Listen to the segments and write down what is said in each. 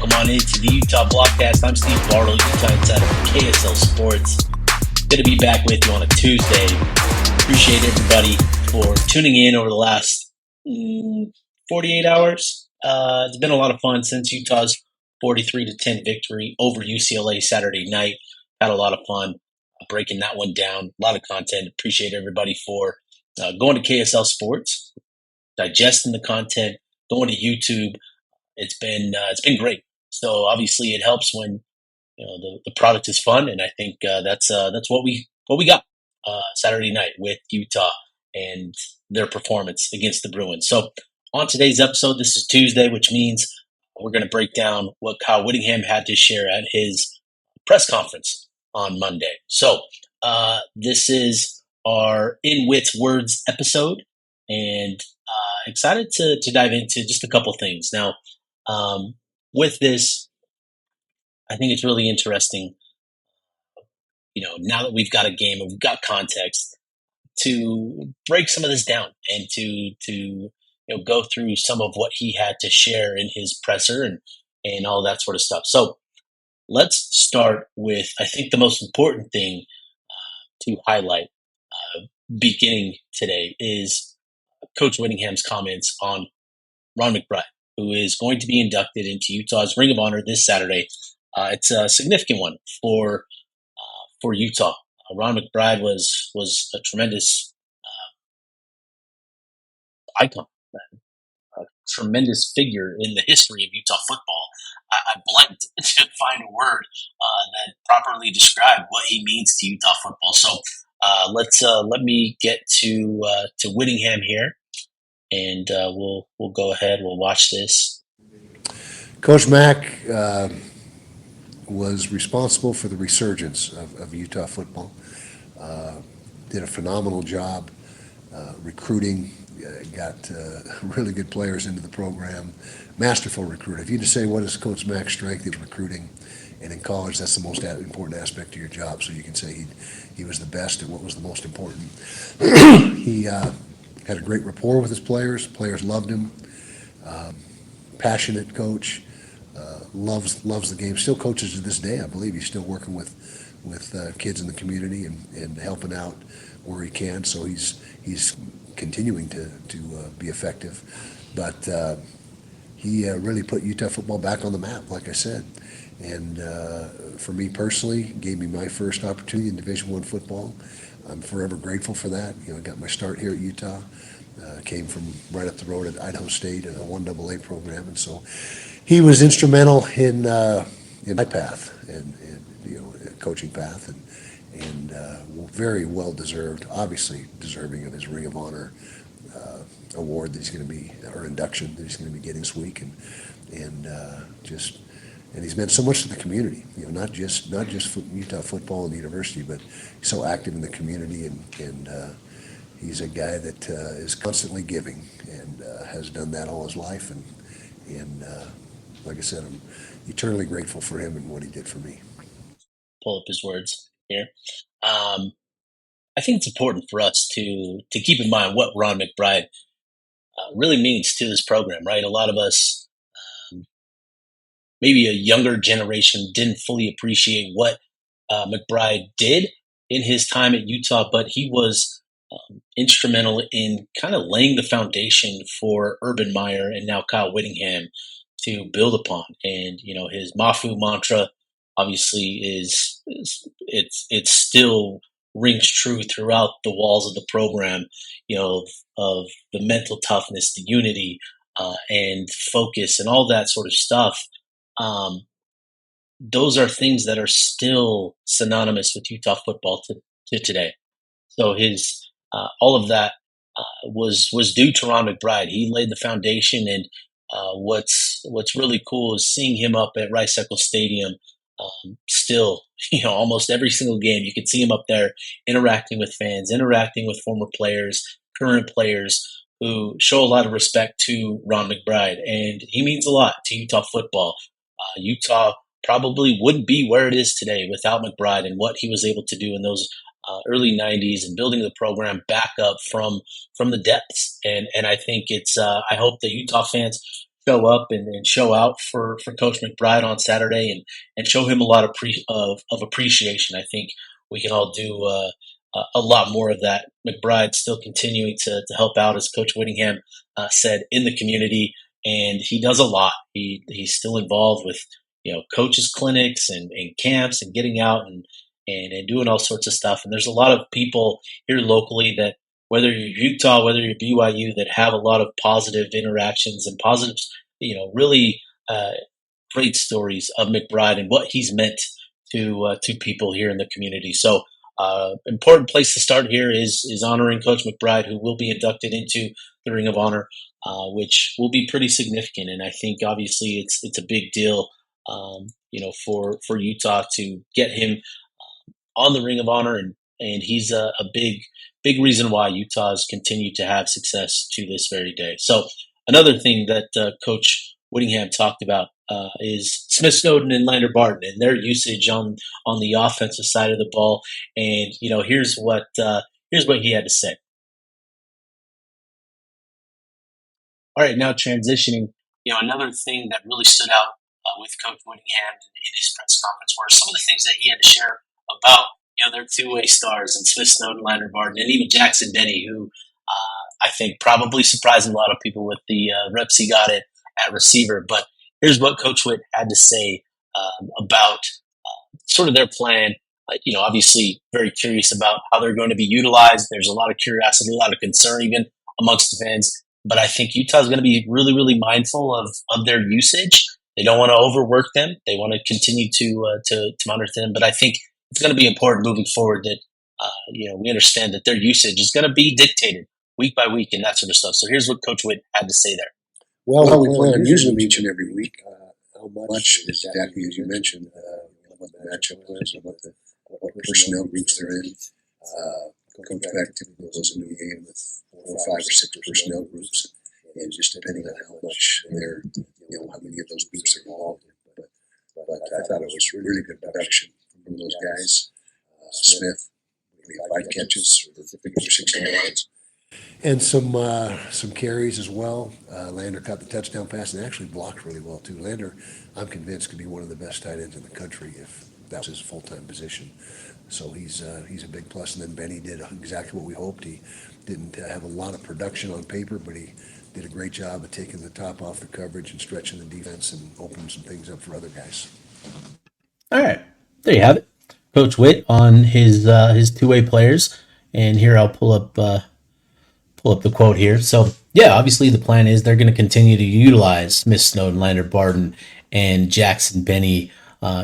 welcome on into the Utah Blockcast. I'm Steve Bartle, Utah Insider for KSL Sports. Good to be back with you on a Tuesday. Appreciate everybody for tuning in over the last 48 hours. It's been a lot of fun since Utah's 43-10 victory over UCLA Saturday night. Had a lot of fun breaking that one down. A lot of content. Appreciate everybody for going to KSL Sports, digesting the content, going to YouTube. It's been great. So obviously it helps when the product is fun, and I think that's what we got Saturday night with Utah and their performance against the Bruins. So on today's episode, this is Tuesday, which means we're going to break down what Coach Whittingham had to share at his press conference on Monday. So this is our In Whitt's Words episode, and excited to dive into just a couple things. Now, with this, I think it's really interesting, now that we've got a game and we've got context, to break some of this down and to go through some of what he had to share in his presser and all that sort of stuff. So let's start with, I think, the most important thing to highlight beginning today is Coach Whittingham's comments on Rob McBride, who is going to be inducted into Utah's Ring of Honor this Saturday. It's a significant one for Utah. Rob McBride was a tremendous icon, a tremendous figure in the history of Utah football. I blanked to find a word that properly described what he means to Utah football. So let me get to Whittingham here, and we'll go ahead. We'll watch this. Coach Mack was responsible for the resurgence of Utah football. Did a phenomenal job recruiting. Got really good players into the program. Masterful recruiter. If you just say what is Coach Mack's strength, it's recruiting. And in college, that's the most important aspect of your job. So you can say he was the best at what was the most important. He had a great rapport with his players. Players loved him. Passionate coach. Loves the game. Still coaches to this day. I believe he's still working with kids in the community and helping out where he can. So he's continuing to be effective. But he really put Utah football back on the map, like I said. And for me personally, gave me my first opportunity in Division I football. I'm forever grateful for that. I got my start here at Utah. Came from right up the road at Idaho State in a 1AA program, and so he was instrumental in my path and coaching path, and very well deserved, obviously deserving of his Ring of Honor award that he's going to be, or induction that he's going to be getting this week, and he's meant so much to the community. Not just for Utah football and the university, but he's so active in the community, and he's a guy that is constantly giving and has done that all his life, and like I said, I'm eternally grateful for him and what he did for me. Pull up his words here. I think it's important for us to keep in mind what Rob McBride really means to this program, right? A lot of us, maybe a younger generation, didn't fully appreciate what McBride did in his time at Utah, but he was instrumental in kind of laying the foundation for Urban Meyer and now Kyle Whittingham to build upon. And his Mafu mantra obviously it still rings true throughout the walls of the program, of the mental toughness, the unity, and focus and all that sort of stuff. Those are things that are still synonymous with Utah football to today. So his all of that was due to Rob McBride. He laid the foundation, and what's really cool is seeing him up at Rice-Eccles Stadium. Still, almost every single game, you can see him up there interacting with fans, interacting with former players, current players who show a lot of respect to Rob McBride, and he means a lot to Utah football. Utah probably wouldn't be where it is today without McBride and what he was able to do in those early 90s and building the program back up from the depths. And I think it's I hope that Utah fans show up and show out for Coach McBride on Saturday and show him a lot of appreciation. I think we can all do a lot more of that. McBride still continuing to help out, as Coach Whittingham said, in the community, and he does a lot. He's still involved with coaches clinics and camps and getting out and doing all sorts of stuff. And there's a lot of people here locally that, whether you're Utah, whether you're BYU, that have a lot of positive interactions and positive, really uh, great stories of McBride and what he's meant to people here in the community. So, important place to start here is honoring Coach McBride, who will be inducted into the Ring of Honor, which will be pretty significant. And I think obviously it's a big deal, for Utah to get him on the Ring of Honor, and he's a big reason why Utah has continued to have success to this very day. So another thing that Coach Whittingham talked about is Smith Snowden and Lander Barton and their usage on the offensive side of the ball. And here's what he had to say. All right, now transitioning, another thing that really stood out with Coach Whittingham in his press conference were some of the things that he had to share about their two-way stars and Smith Snowden, Lander Barton, and even Jackson Denny, who I think probably surprised a lot of people with the reps he got at receiver. But here's what Coach Whitt had to say about sort of their plan. Obviously very curious about how they're going to be utilized. There's a lot of curiosity, a lot of concern even amongst the fans. But I think Utah is going to be really, really mindful of their usage. They don't want to overwork them. They want to continue to monitor them. But I think it's going to be important moving forward that we understand that their usage is going to be dictated week by week and that sort of stuff. So here's what Coach Whitt had to say there. Well, we plan on using them each and every week. How much is exactly as you mentioned, what the matchup is, what personnel groups they're in. Coach Beck typically goes into the game with 4, 5, or 6 personnel groups, and just depending on how much they're, how many of those groups are involved in. But I thought it was really good production from those guys. Smith, we had 5 catches for 60 yards. And some carries as well. Lander caught the touchdown pass and actually blocked really well too. Lander, I'm convinced, could be one of the best tight ends in the country if that was his full-time position. So he's a big plus. And then Benny did exactly what we hoped. He didn't have a lot of production on paper, but he did a great job of taking the top off the coverage and stretching the defense and opening some things up for other guys. All right, there you have it, Coach Whitt on his two-way players. And here I'll pull up the quote here. So yeah, obviously the plan is they're going to continue to utilize Smith Snowden, Lander Barton, and Jackson Benny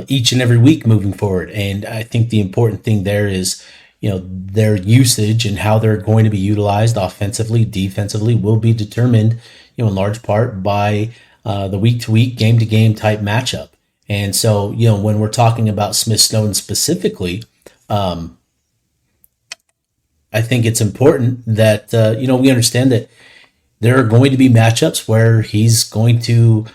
each and every week moving forward. And I think the important thing there is, their usage and how they're going to be utilized offensively, defensively will be determined, in large part by the week-to-week, game-to-game type matchup. And so, when we're talking about Smith Snowden specifically, I think it's important that, we understand that there are going to be matchups where he's going to,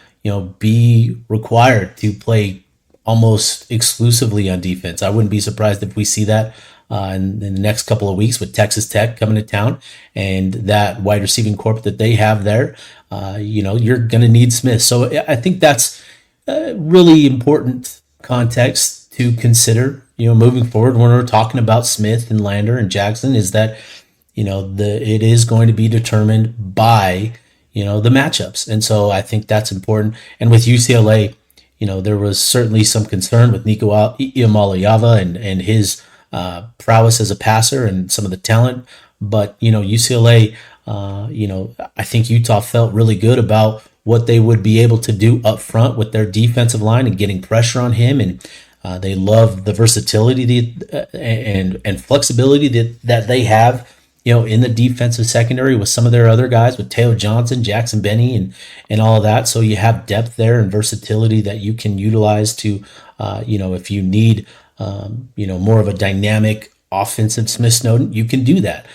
be required to play almost exclusively on defense. I wouldn't be surprised if we see that in the next couple of weeks with Texas Tech coming to town and that wide receiving corp that they have there. You're going to need Smith. So I think that's really important context to consider, moving forward when we're talking about Smith and Lander and Jackson, is that, it is going to be determined by, the matchups. And so I think that's important. And with UCLA, there was certainly some concern with Nico Iamaleava and his prowess as a passer and some of the talent. But, UCLA, I think Utah felt really good about what they would be able to do up front with their defensive line and getting pressure on him. And they love the versatility and flexibility that they have, in the defensive secondary with some of their other guys, with Taylor Johnson, Jackson Benny, and all of that. So you have depth there and versatility that you can utilize to, if you need, more of a dynamic offensive Smith Snowden, you can do that.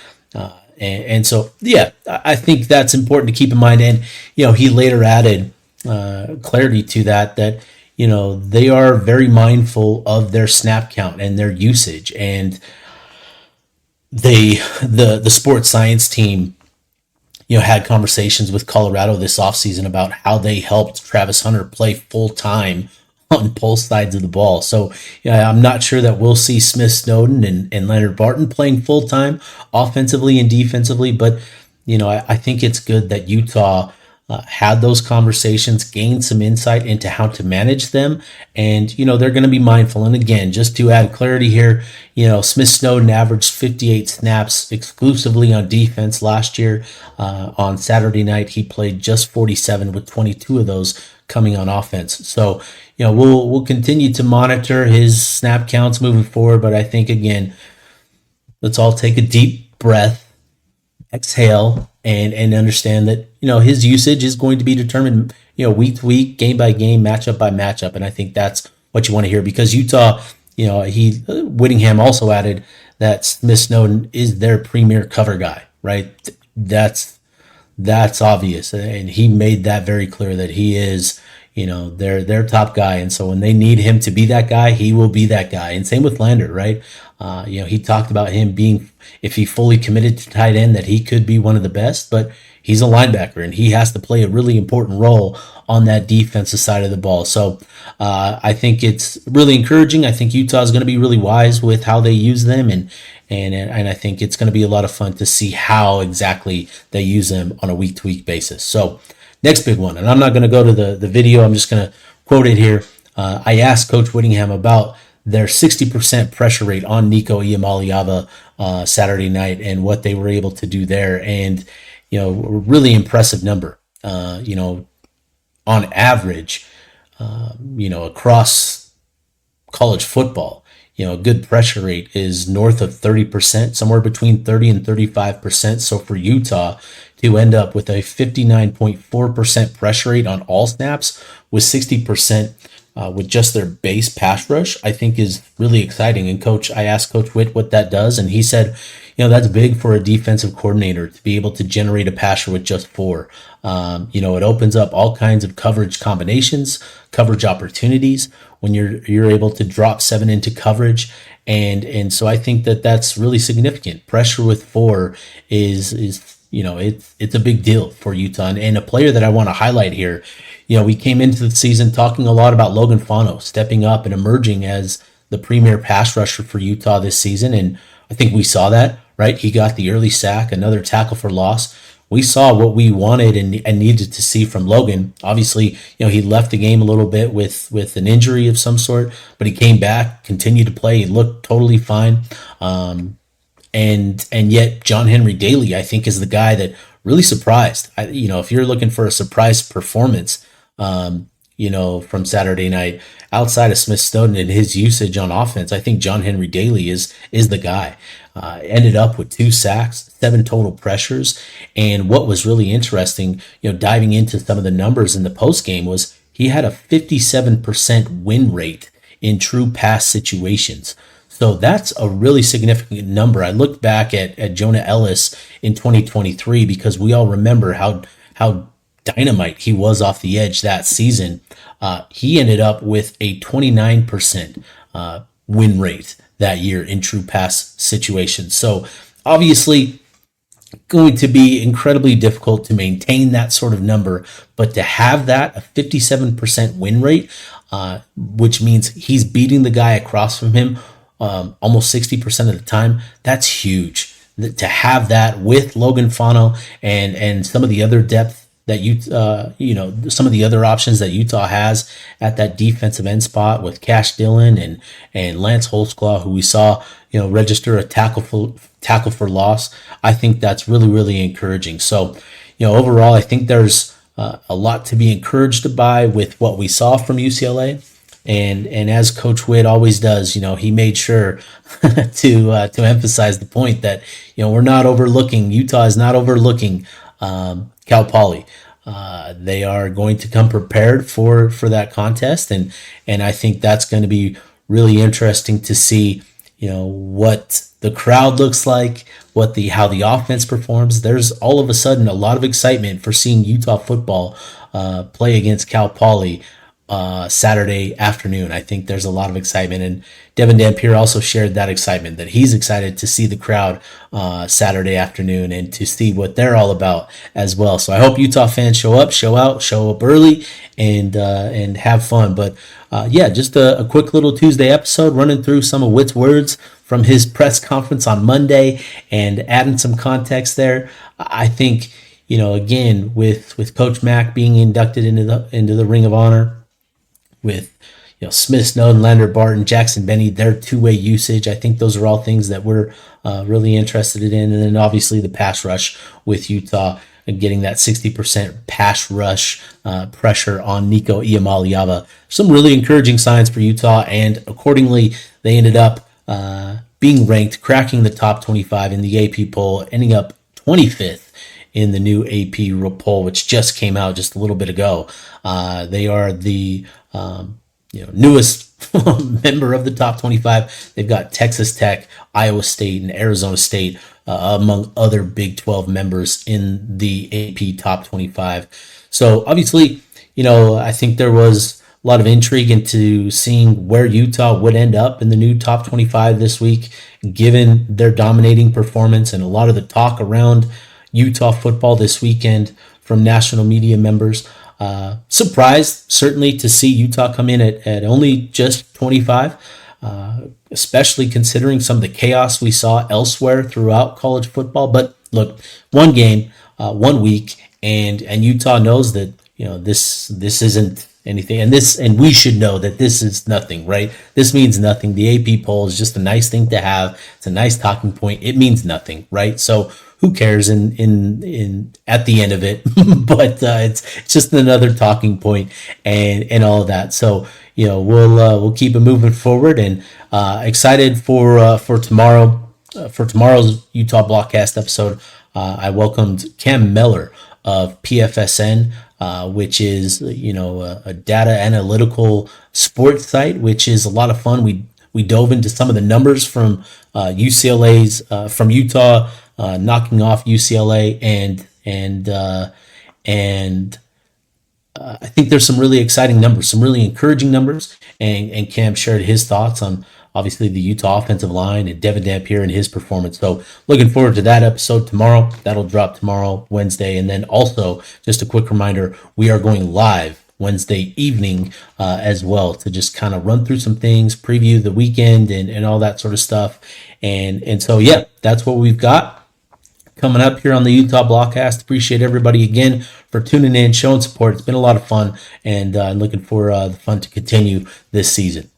And so, yeah, I think that's important to keep in mind. And, he later added clarity to that, they are very mindful of their snap count and their usage. And the sports science team, had conversations with Colorado this offseason about how they helped Travis Hunter play full time on both sides of the ball. So yeah, I'm not sure that we'll see Smith Snowden and Leonard Barton playing full time offensively and defensively, but I think it's good that Utah had those conversations, gained some insight into how to manage them, and they're going to be mindful. And again, just to add clarity here, Smith Snowden averaged 58 snaps exclusively on defense last year. On Saturday night, he played just 47, with 22 of those coming on offense. So we'll continue to monitor his snap counts moving forward. But I think, again, let's all take a deep breath, exhale, and understand that his usage is going to be determined week to week, game by game, matchup by matchup. And I think that's what you want to hear, because Utah, Whittingham also added that Smith Snowden is their premier cover guy, right? That's obvious, and he made that very clear that he is their top guy. And so when they need him to be that guy, he will be that guy. And same with Lander, right? He talked about him being, if he fully committed to tight end, that he could be one of the best, but he's a linebacker and he has to play a really important role on that defensive side of the ball. So I think it's really encouraging. I think Utah is going to be really wise with how they use them, and I think it's going to be a lot of fun to see how exactly they use them on a week-to-week basis. So next big one, and I'm not going to go to the video, I'm just going to quote it here. I asked Coach Whittingham about their 60% pressure rate on Nico Iamaleava Saturday night and what they were able to do there. And, really impressive number. On average, across college football, a good pressure rate is north of 30%, somewhere between 30 and 35%. So for Utah to end up with a 59.4% pressure rate on all snaps with 60% with just their base pass rush, I think is really exciting. And I asked Coach Whitt what that does, and he said, that's big for a defensive coordinator to be able to generate a passer with just 4. It opens up all kinds of coverage combinations, coverage opportunities when you're able to drop 7 into coverage. And so I think that's really significant. Pressure with 4 is it's a big deal for Utah. And a player that I want to highlight here, we came into the season talking a lot about Logan Fano stepping up and emerging as the premier pass rusher for Utah this season. And I think we saw that, right? He got the early sack, another tackle for loss. We saw what we wanted and needed to see from Logan. Obviously, he left the game a little bit with an injury of some sort, but he came back, continued to play. He looked totally fine. And yet John Henry Daly, I think, is the guy that really surprised. If you're looking for a surprise performance, from Saturday night, outside of Smith Snowden and his usage on offense, I think John Henry Daly is the guy. Ended up with 2 sacks, 7 total pressures. And what was really interesting, diving into some of the numbers in the post game, was he had a 57% win rate in true pass situations. So that's a really significant number. I looked back at Jonah Ellis in 2023 because we all remember how dynamite he was off the edge that season. He ended up with a 29% win rate that year in true pass situations. So obviously going to be incredibly difficult to maintain that sort of number, but to have that, a 57% win rate, which means he's beating the guy across from him almost 60% of the time, that's huge. To have that with Logan Fano and some of the other depth that some of the other options that Utah has at that defensive end spot with Cash Dillon and Lance Holtzclaw, who we saw register a tackle for loss. I think that's really, really encouraging. So overall, I think there's a lot to be encouraged by with what we saw from UCLA. And as Coach Whitt always does, he made sure to emphasize the point that we're not overlooking, Utah is not overlooking Cal Poly. They are going to come prepared for that contest, and I think that's going to be really interesting to see what the crowd looks like, how the offense performs. There's all of a sudden a lot of excitement for seeing Utah football play against Cal Poly Saturday afternoon. I think there's a lot of excitement, and Devin Dampier also shared that excitement that he's excited to see the crowd Saturday afternoon and to see what they're all about as well. So I hope Utah fans show up, show out, show up early, and have fun. But yeah, just a quick little Tuesday episode running through some of Whitt's words from his press conference on Monday and adding some context there. I think, again, with Coach Mack being inducted into the Ring of Honor, with Smith, Snowden, Lander, Barton, Jackson, Benny, their two-way usage. I think those are all things that we're really interested in. And then obviously the pass rush with Utah and getting that 60% pass rush pressure on Nico Iamaleava. Some really encouraging signs for Utah, and accordingly, they ended up being ranked, cracking the top 25 in the AP poll, ending up 25th in the new AP poll, which just came out just a little bit ago. They are the newest member of the top 25. They've got Texas Tech, Iowa State, and Arizona State among other Big 12 members in the AP top 25. So obviously, I think there was a lot of intrigue into seeing where Utah would end up in the new top 25 this week, given their dominating performance and a lot of the talk around Utah football this weekend from national media members. Surprised, certainly, to see Utah come in at only just 25, especially considering some of the chaos we saw elsewhere throughout college football. But look, one game, 1 week, and Utah knows that this isn't anything, and we should know that this is nothing, right? This means nothing. The AP poll is just a nice thing to have. It's a nice talking point. It means nothing, right? So who cares in at the end of it? But it's just another talking point and all of that. So we'll keep it moving forward, and excited for tomorrow's Utah Blockcast episode. I welcomed Cam Meller of PFSN, which is a data analytical sports site, which is a lot of fun. We dove into some of the numbers from UCLA's from Utah. Knocking off UCLA, and I think there's some really exciting numbers, some really encouraging numbers, and Cam shared his thoughts on obviously the Utah offensive line and Devin Dampier and his performance. So looking forward to that episode tomorrow. That'll drop tomorrow, Wednesday, and then also just a quick reminder, we are going live Wednesday evening as well to just kind of run through some things, preview the weekend and all that sort of stuff. And so, yeah, that's what we've got coming up here on the Utah Blockcast. Appreciate everybody again for tuning in, showing support. It's been a lot of fun, and looking for the fun to continue this season.